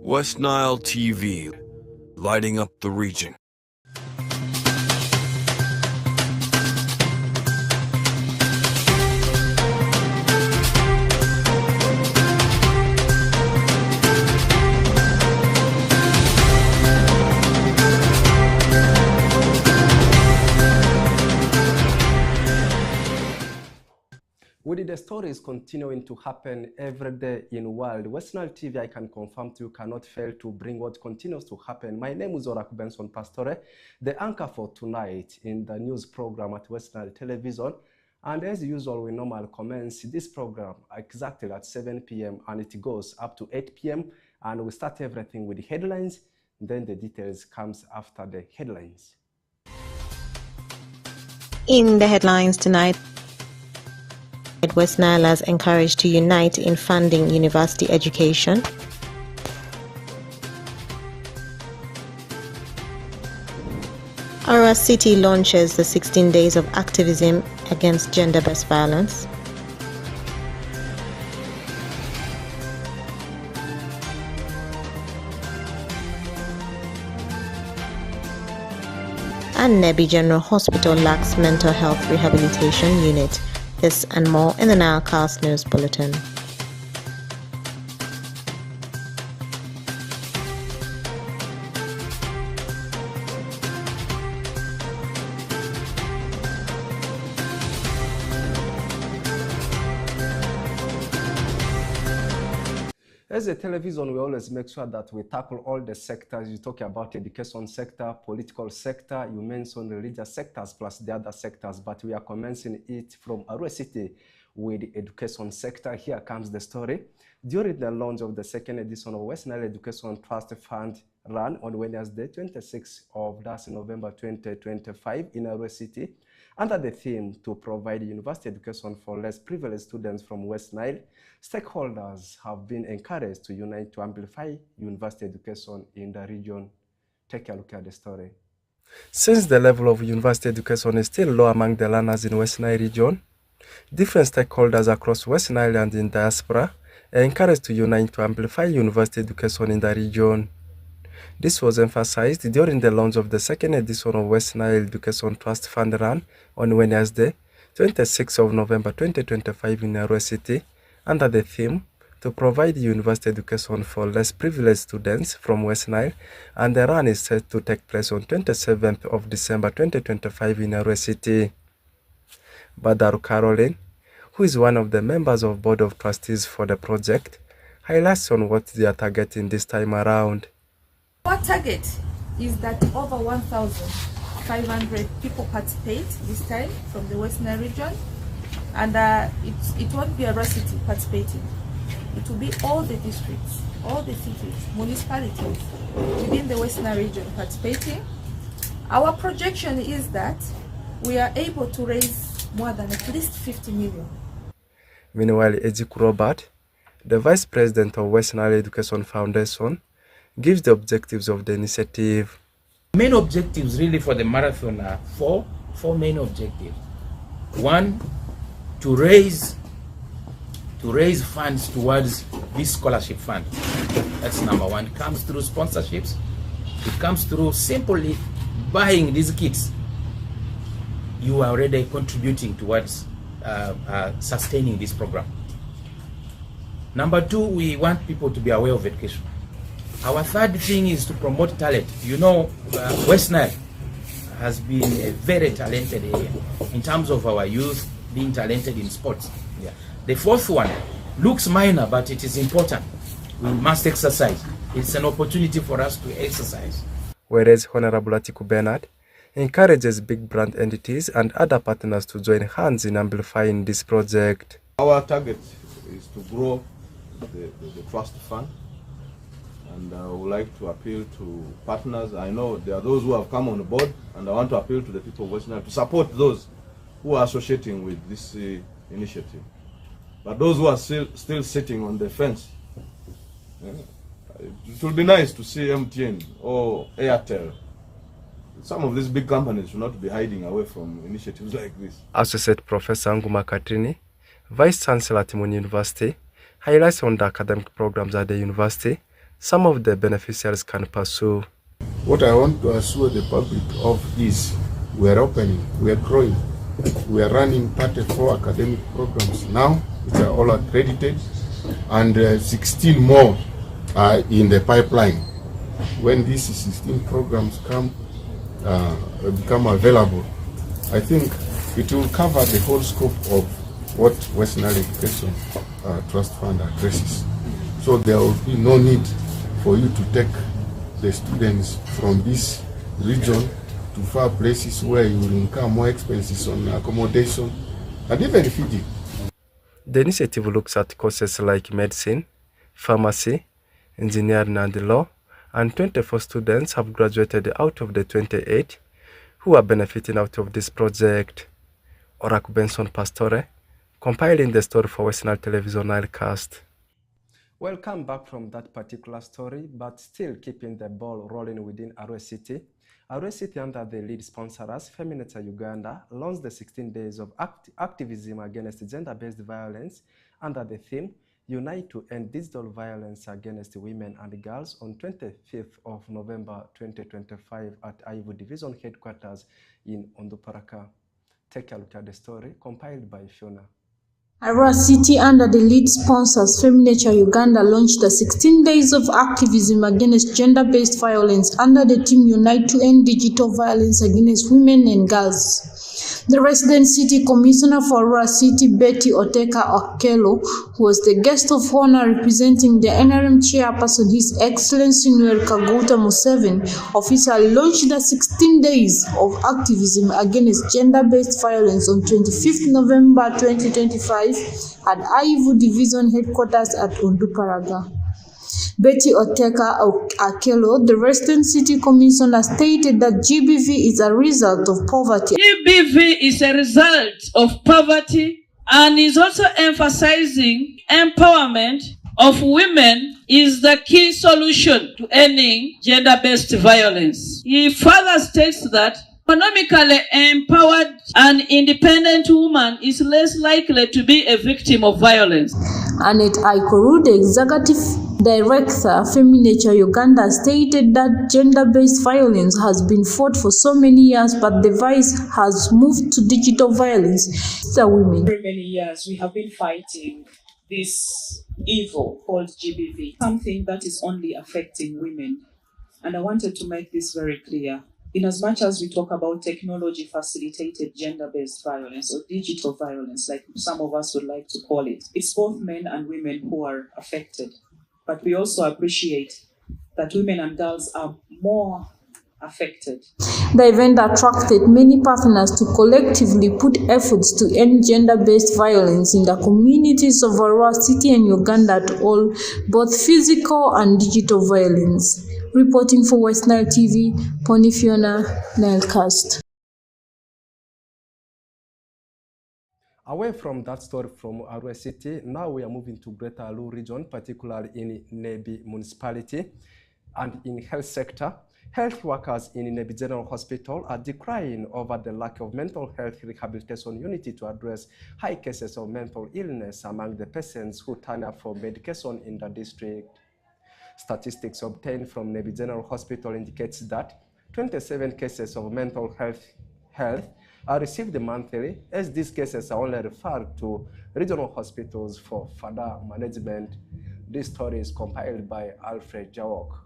West Nile TV, lighting up the region. With the stories continuing to happen every day in the world, West Nile TV, I can confirm to you, cannot fail to bring what continues to happen. My name is Oraku Benson Pastore, the anchor for tonight in the news program at West Nile Television. And as usual, we normally commence this program exactly at 7 p.m. and it goes up to 8 p.m. And we start everything with the headlines, then the details comes after the headlines. In the headlines tonight, West Nile is encouraged to unite in funding university education. Ara City launches the 16 days of activism against gender-based violence. And Nebi General Hospital lacks mental health rehabilitation unit. This and more in the NILECAST News Bulletin. As a television, we always make sure that we tackle all the sectors. You talk about education sector, political sector, you mentioned religious sectors plus the other sectors, but we are commencing it from Arua City with the education sector. Here comes the story. During the launch of the second edition of West Nile Education Trust Fund run on Wednesday, 26th of November 2025 in Arua City, under the theme to provide university education for less privileged students from West Nile, stakeholders have been encouraged to unite to amplify university education in the region. Take a look at the story. Since the level of university education is still low among the learners in West Nile region, different stakeholders across West Nile and in diaspora are encouraged to unite to amplify university education in the region. This was emphasized during the launch of the second edition of West Nile Education Trust Fund Run on Wednesday, 26th of November 2025 in Arua City, under the theme to provide university education for less privileged students from West Nile, and the run is set to take place on 27th of December 2025 in Arua City. Badaru Caroline, who is one of the members of Board of Trustees for the project, highlights on what they are targeting this time around. Our target is that over 1,500 people participate this time from the West Nile region, and it won't be Arua City participating. It will be all the districts, all the cities, municipalities within the West Nile region participating. Our projection is that we are able to raise more than at least 50 million. Meanwhile, Ejiku Robert, the Vice President of West Nile Education Foundation, gives the objectives of the initiative. Main objectives really for the marathon are four main objectives. One, to raise funds towards this scholarship fund. That's number one. It comes through sponsorships. It comes through simply buying these kits. You are already contributing towards sustaining this program. Number two, we want people to be aware of education. Our third thing is to promote talent. You know, West Nile has been a very talented area in terms of our youth being talented in sports. Yeah. The fourth one looks minor, but it is important. We must exercise. It's an opportunity for us to exercise. Whereas Honorable Atiku Bernard encourages big brand entities and other partners to join hands in amplifying this project. Our target is to grow the trust fund. And I would like to appeal to partners. I know there are those who have come on board, and I want to appeal to the people of West Nile to support those who are associating with this initiative. But those who are still sitting on the fence, it would be nice to see MTN or Airtel. Some of these big companies should not be hiding away from initiatives like this. Associate Professor Nguma Katrini, Vice Chancellor at Timon University, highlights on the academic programs at the university some of the beneficiaries can pursue. What I want to assure the public of is we are opening, we are growing, we are running 34 academic programs now, which are all accredited, and 16 more are in the pipeline. When these 16 programs become available, I think it will cover the whole scope of what West Nile Education Trust Fund addresses. So there will be no need for you to take the students from this region to far places where you will incur more expenses on accommodation and even feeding. The initiative looks at courses like medicine, pharmacy, engineering and law, and 24 students have graduated out of the 28 who are benefiting out of this project. Oraku Benson Pastore, compiling the story for West Nile Television NILECAST. Welcome back from that particular story, but still keeping the ball rolling within Arua City. Arua City, under the lead sponsors, Feminita Uganda, launched the 16 days of activism against gender-based violence under the theme Unite to End Digital Violence Against Women and Girls on 25th of November 2025 at Aivu Division Headquarters in Onduparaka. Take a look at the story compiled by Fiona. Arua City, under the lead sponsors Feminature Uganda, launched the 16 days of activism against gender-based violence under the team Unite to End Digital Violence Against Women and Girls. The resident city commissioner for Arua City, Betty Oteka Okello, who was the guest of honor representing the NRM chairperson, His Excellency Noel Kaguta Museveni, officially launched the 16 days of activism against gender-based violence on 25th November 2025 at Aivu Division Headquarters at Onduparaga. Betty Oteka Okello, the resident city commissioner, stated that GBV is a result of poverty. GBV is a result of poverty and is also emphasizing empowerment of women is the key solution to ending gender-based violence. He further states that economically empowered and independent woman is less likely to be a victim of violence. Annette Aikoru, the executive director, Feminature Uganda, stated that gender-based violence has been fought for so many years, but the vice has moved to digital violence. The women. For many years, we have been fighting this evil called GBV, something that is only affecting women. And I wanted to make this very clear. In as much as we talk about technology-facilitated gender-based violence or digital violence, like some of us would like to call it, it's both men and women who are affected. But we also appreciate that women and girls are more affected. The event attracted many partners to collectively put efforts to end gender-based violence in the communities of Arua City and Uganda to all, both physical and digital violence. Reporting for West Nile TV, Pony Fiona, NILECAST. Away from that story from Arua City, now we are moving to Greater Alu region, particularly in Nebi municipality and in health sector. Health workers in Nebi General Hospital are decrying over the lack of mental health rehabilitation unity to address high cases of mental illness among the patients who turn up for medication in the district. Statistics obtained from Nebi General Hospital indicates that 27 cases of mental health are received monthly, as these cases are only referred to regional hospitals for further management. This story is compiled by Alfred Jawok.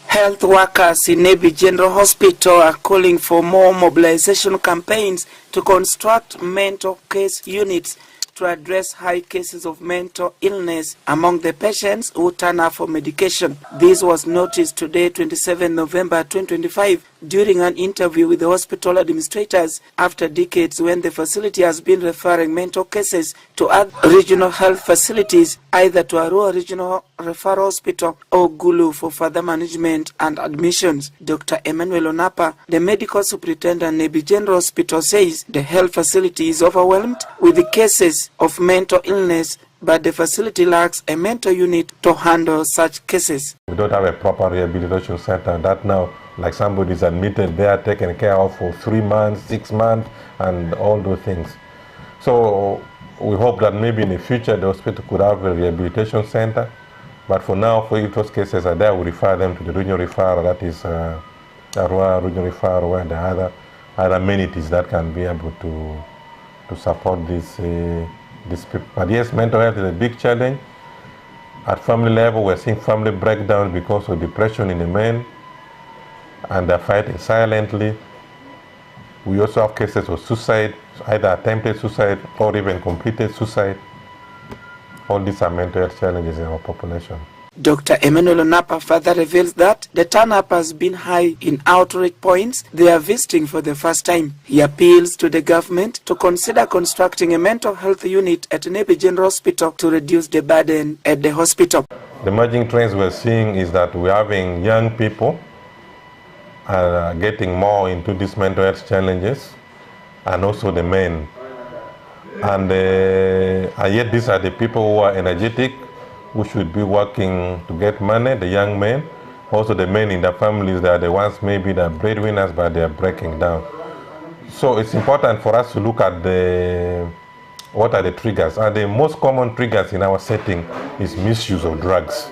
Health workers in Nebi General Hospital are calling for more mobilization campaigns to construct mental case units to address high cases of mental illness among the patients who turn up for medication. This was noticed today, 27 November 2025, during an interview with the hospital administrators after decades when the facility has been referring mental cases to other regional health facilities, either to Arua Regional Referral Hospital or Gulu for further management and admissions. Dr. Emmanuel Onapa, the medical superintendent Nebi General Hospital, says the health facility is overwhelmed with the cases of mental illness, but the facility lacks a mental unit to handle such cases. We don't have a proper rehabilitation center that now, like somebody is admitted, they are taken care of for 3 months, 6 months, and all those things. So we hope that maybe in the future the hospital could have a rehabilitation center But for now, for if those cases are there, we refer them to the regional referral, that is Arua regional referral, where there are other amenities that can be able to support these people. But yes, mental health is a big challenge. At family level, we're seeing family breakdowns because of depression in the men, and they're fighting silently. We also have cases of suicide, either attempted suicide or even completed suicide. All these are mental health challenges in our population. Dr. Emmanuel Onapa further reveals that the turn-up has been high in outreach points they are visiting for the first time. He appeals to the government to consider constructing a mental health unit at Nebi General Hospital to reduce the burden at the hospital. The emerging trends we're seeing is that we're having young people getting more into these mental health challenges, and also the men. And yet these are the people who are energetic, who should be working to get money, the young men. Also the men in the families, they are the ones maybe the breadwinners, but they are breaking down. So it's important for us to look at what are the triggers. And the most common triggers in our setting is misuse of drugs.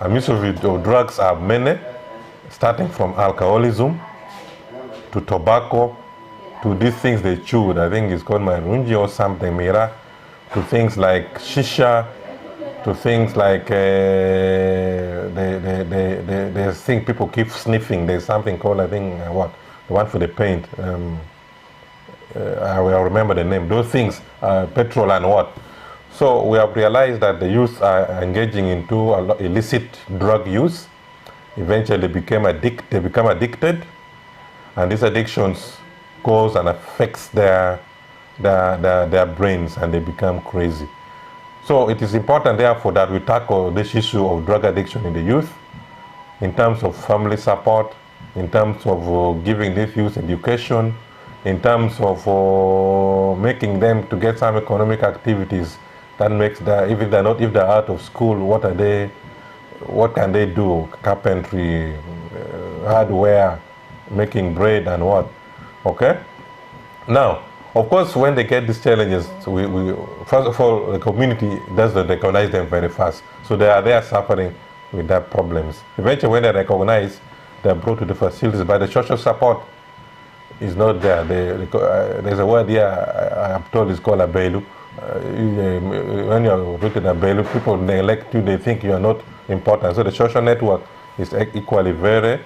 Misuse of drugs are many, starting from alcoholism to tobacco, to these things they chewed, I think it's called marunji or something, mira, to things like shisha, to things like they think people keep sniffing. There's something called, I think, what? The one for the paint. I will remember the name. Those things, petrol and what. So we have realized that the youth are engaging into illicit drug use. Eventually they become addicted, and these addictions cause and affects their brains, and they become crazy. So it is important, therefore, that we tackle this issue of drug addiction in the youth in terms of family support, in terms of giving these youth education, in terms of making them to get some economic activities that makes that if they're out of school, what can they do? Carpentry, hardware, making bread and what? Okay? Now, of course, when they get these challenges, we first of all, the community doesn't recognize them very fast. So they are suffering with their problems. Eventually, when they recognize, they're brought to the facilities, but the social support is not there. There's a word here I'm told is called a bailu. When you're written a bailu, people neglect you, they think you are not important. So the social network is equally very,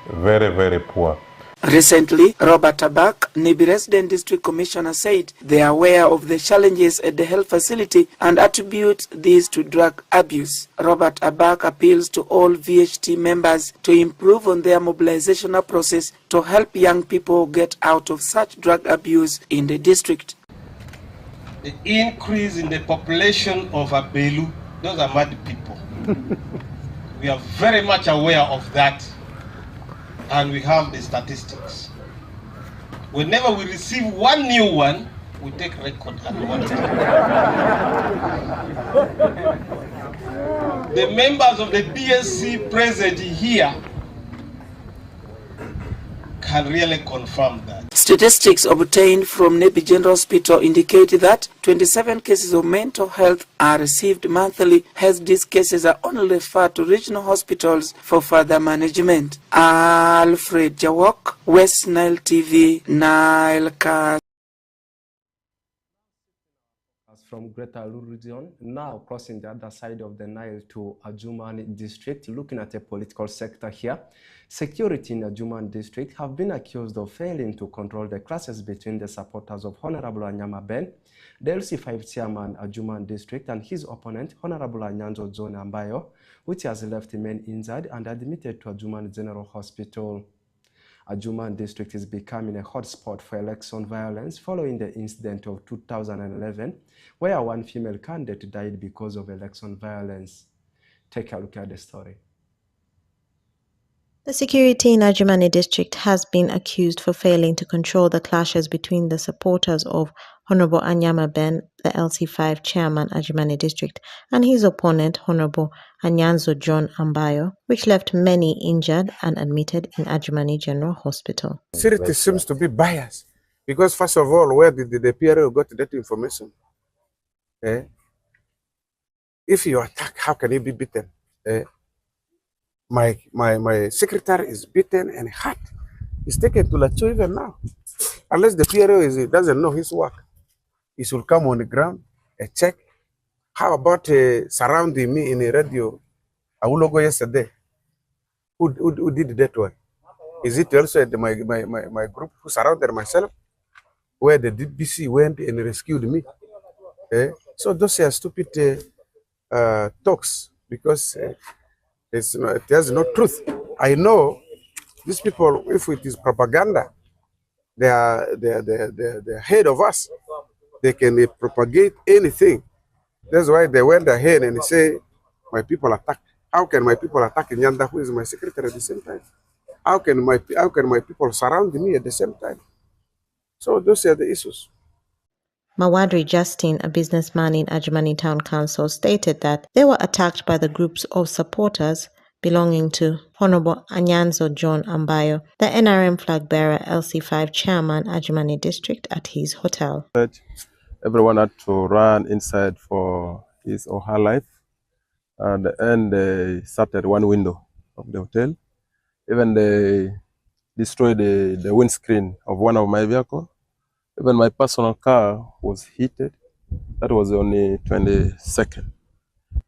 very, very poor. Recently, Robert Abak, Nibi Resident District Commissioner, said they are aware of the challenges at the health facility and attribute these to drug abuse. Robert Abak appeals to all VHT members to improve on their mobilizational process to help young people get out of such drug abuse in the district. The increase in the population of Abelu, those are mad people. We are very much aware of that. And we have the statistics. Whenever we receive one new one, we take record and monitor. The members of the DSC present here can really confirm that. Statistics obtained from Nebi General Hospital indicate that 27 cases of mental health are received monthly, as these cases are only referred to regional hospitals for further management. Alfred Jawok, West Nile TV, NILECAST. From Greater Luru region, now crossing the other side of the Nile to Adjumani district, looking at the political sector here. Security in Adjumani district have been accused of failing to control the clashes between the supporters of Honorable Anyama Ben, the LC5 chairman Adjumani district, and his opponent, Honorable Anyanzo John Ambayo, which has left men injured and admitted to Adjumani General Hospital. Adjumani district is becoming a hotspot for election violence following the incident of 2011, where one female candidate died because of election violence. Take a look at the story. The security in Adjumani district has been accused for failing to control the clashes between the supporters of Honorable Anyama Ben, the LC5 chairman Adjumani district, and his opponent, Honorable Anyanzo John Ambayo, which left many injured and admitted in Adjumani General Hospital. Security seems to be biased because, first of all, where did the PRO got that information? if you attack, how can you be beaten? My secretary is beaten and hurt. He's taken to Lacho even now. Unless the PRO doesn't know his work, he should come on the ground and check. How about surrounding me in a radio? I will go yesterday. Who did that one? Is it also my group who surrounded myself, where the DBC went and rescued me? So those are stupid talks, because it has no truth. I know these people, if it is propaganda, they are ahead of us. They can propagate anything. That's why they went ahead and say, my people attack. How can my people attack Nyanda, who is my secretary at the same time? How can my people surround me at the same time? So those are the issues. Mawadri Justin, a businessman in Adjumani Town Council, stated that they were attacked by the groups of supporters belonging to Honorable Anyanzo John Ambayo, the NRM flag bearer LC5 chairman, Adjumani District, at his hotel. Everyone had to run inside for his or her life, and they shattered one window of the hotel. Even they destroyed the windscreen of one of my vehicles. Even my personal car was heated. That was on the 22nd.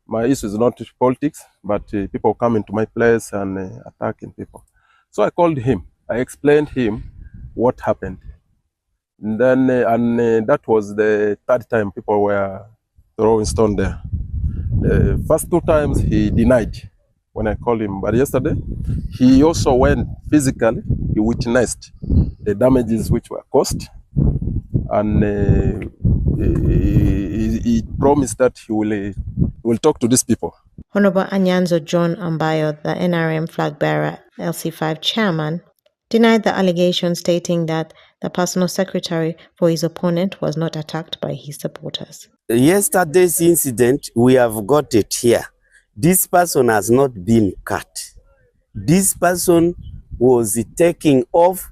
My issue is not politics, but people come into my place and attacking people. So I called him. I explained him what happened. And then, that was the third time people were throwing stone there. The first two times he denied when I called him, but yesterday he also went physically. He witnessed the damages which were caused, and he promised that he will talk to these people. Honorable Anyanzo John Ambayo, the NRM flag bearer LC5 chairman, denied the allegation, stating that the personal secretary for his opponent was not attacked by his supporters. Yesterday's incident, we have got it here. This person has not been cut. This person was taking off,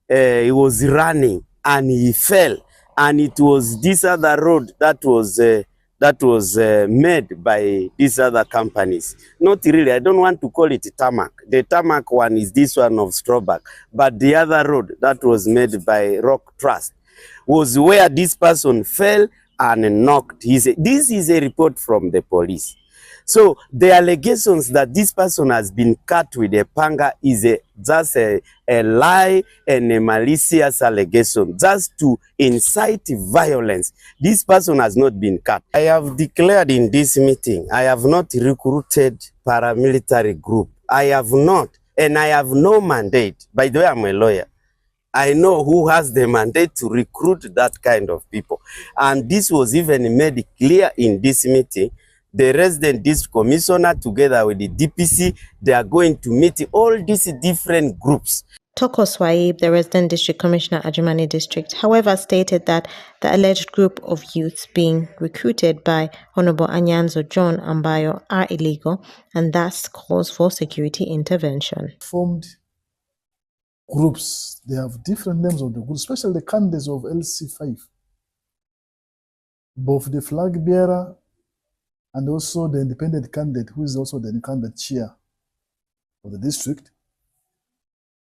he was running and he fell. And it was this other road that was made by these other companies. Not really, I don't want to call it tarmac. The tarmac one is this one of Strawback. But the other road that was made by Rock Trust was where this person fell and knocked. This is a report from the police. So the allegations that this person has been cut with a panga is just a lie and a malicious allegation, just to incite violence. This person has not been cut. I have declared in this meeting, I have not recruited paramilitary group. I have not, and I have no mandate. By the way, I'm a lawyer. I know who has the mandate to recruit that kind of people. And this was even made clear in this meeting. The resident district commissioner together with the DPC, they are going to meet all these different groups. Toko Swaib, the resident district commissioner Adjumani District, however, stated that the alleged group of youths being recruited by Honorable Anyanzo John Ambayo are illegal and thus calls for security intervention. Formed groups, they have different names of the groups, especially the candidates of LC5. Both the flag bearer and also the independent candidate, who is also the incumbent chair of the district.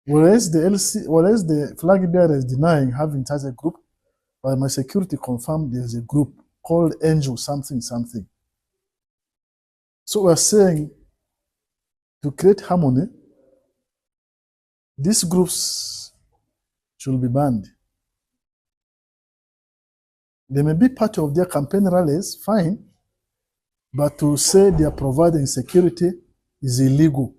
Whereas the flag bearer is denying having such a group, but my security confirmed there's a group called Angel something something. So we're saying, to create harmony, these groups should be banned. They may be part of their campaign rallies, fine, but to say they are providing security is illegal.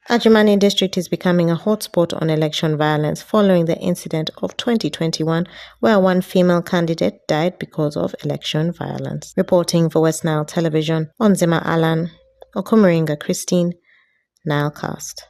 Adjumani District is becoming a hotspot on election violence following the incident of 2021 where one female candidate died because of election violence. Reporting for West Nile Television, Onzima Alan, Okumaringa Christine, NILECAST.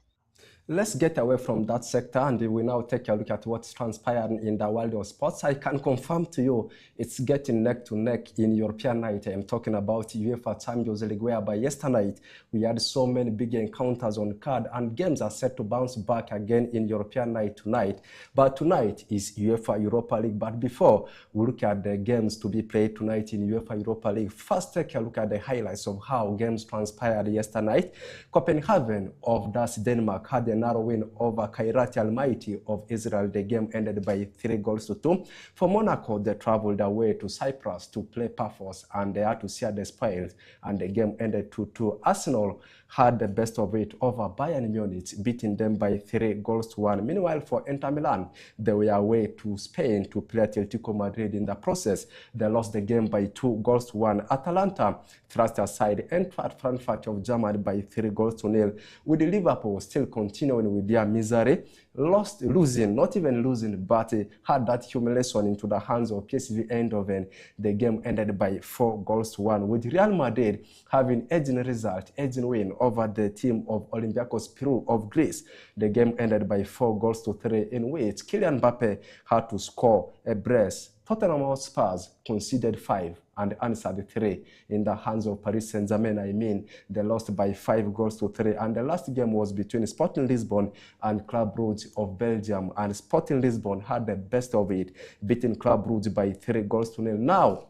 Let's get away from that sector and we now take a look at what's transpiring in the world of sports. I can confirm to you it's getting neck to neck in European night. I'm talking about UEFA Champions League, whereby yesterday night we had so many big encounters on card and games are set to bounce back again in European night tonight. But tonight is UEFA Europa League. But before we look at the games to be played tonight in UEFA Europa League, first take a look at the highlights of how games transpired yesterday night. Copenhagen of Denmark had a narrow win over Kairat Almaty of Israel. The game ended by 3-2. For Monaco, they traveled away to Cyprus to play Paphos and they had to share the spoils and the game ended 2-2. Arsenal had the best of it over Bayern Munich, beating them by 3-1. Meanwhile, for Inter Milan, they were away to Spain to play Atletico Madrid. In the process, they lost the game by 2-1. Atalanta thrust aside Eintracht Frankfurt of Germany by 3-0, with Liverpool still continuing with their misery. Not even losing, but had that humiliation into the hands of PSV Eindhoven. The game ended by 4-1, with Real Madrid having edging win over the team of Olympiacos Peru of Greece. The game ended by 4-3, in which Kylian Mbappe had to score a brace. Tottenham Hotspur conceded 5 and answered 3 in the hands of Paris Saint-Germain. They lost by 5-3. And the last game was between Sporting Lisbon and Club Brugge of Belgium. And Sporting Lisbon had the best of it, beating Club Brugge by 3-0. Now,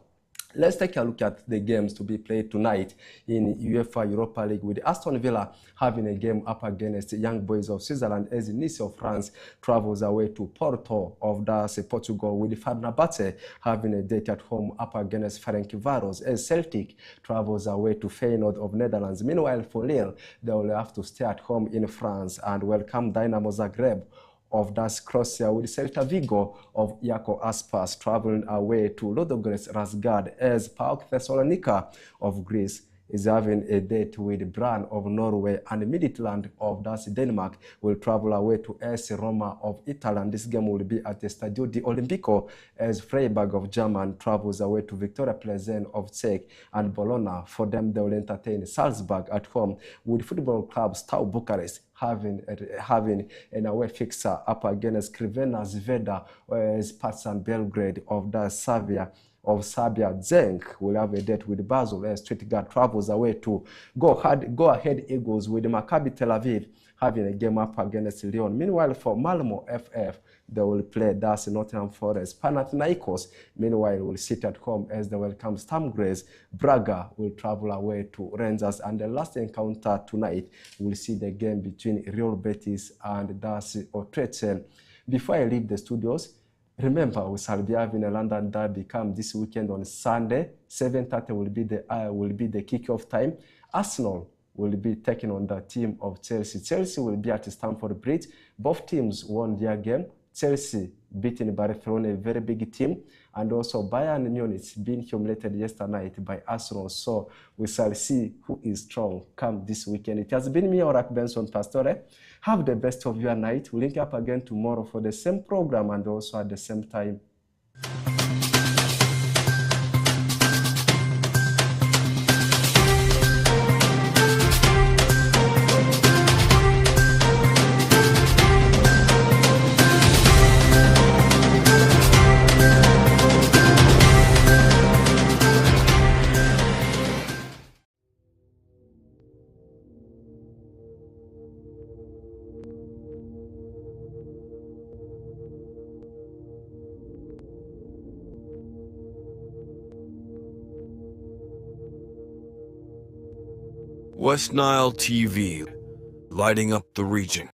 let's take a look at the games to be played tonight in UEFA Europa League, with Aston Villa having a game up against Young Boys of Switzerland as Nice of France travels away to Porto of Portugal, with Fenerbahce having a date at home up against Ferencváros as Celtic travels away to Feyenoord of Netherlands. Meanwhile, for Lille, they will have to stay at home in France and welcome Dynamo Zagreb of Croatia, with Celta Vigo of Iako Aspas traveling away to Ludogorets Razgrad as PAOK Thessalonica of Greece is having a date with Brann of Norway, and Midtjylland of Denmark will travel away to AS Roma of Italy. And this game will be at the Stadio di Olimpico as Freiburg of German travels away to Victoria Plzen of Czech and Bologna. For them, they will entertain Salzburg at home, with Football Club Steaua Bucharest having an away fixer up against Crvena Zvezda, whereas Partizan Belgrade of Serbia Zenk will have a date with Basel as Stuttgart travels away to go ahead Eagles, with Maccabi Tel Aviv having a game up against Lyon. Meanwhile, for Malmo FF, they will play Nottingham Forest. Panathinaikos, meanwhile, will sit at home as they welcome Sturm Graz. Braga will travel away to Rangers. And the last encounter tonight, we'll see the game between Real Betis and Utrecht. Before I leave the studios, remember, we shall be having a London derby come this weekend on Sunday. 7:30 will be the kickoff time. Arsenal will be taking on the team of Chelsea. Chelsea will be at Stamford Bridge. Both teams won their game. Chelsea beating Barcelona, a very big team, and also Bayern Munich being humiliated yesterday night by Arsenal. So we shall see who is strong come this weekend. It has been me, Orak Benson Pastore. Have the best of your night. We'll link up again tomorrow for the same program and also at the same time. West Nile TV, lighting up the region.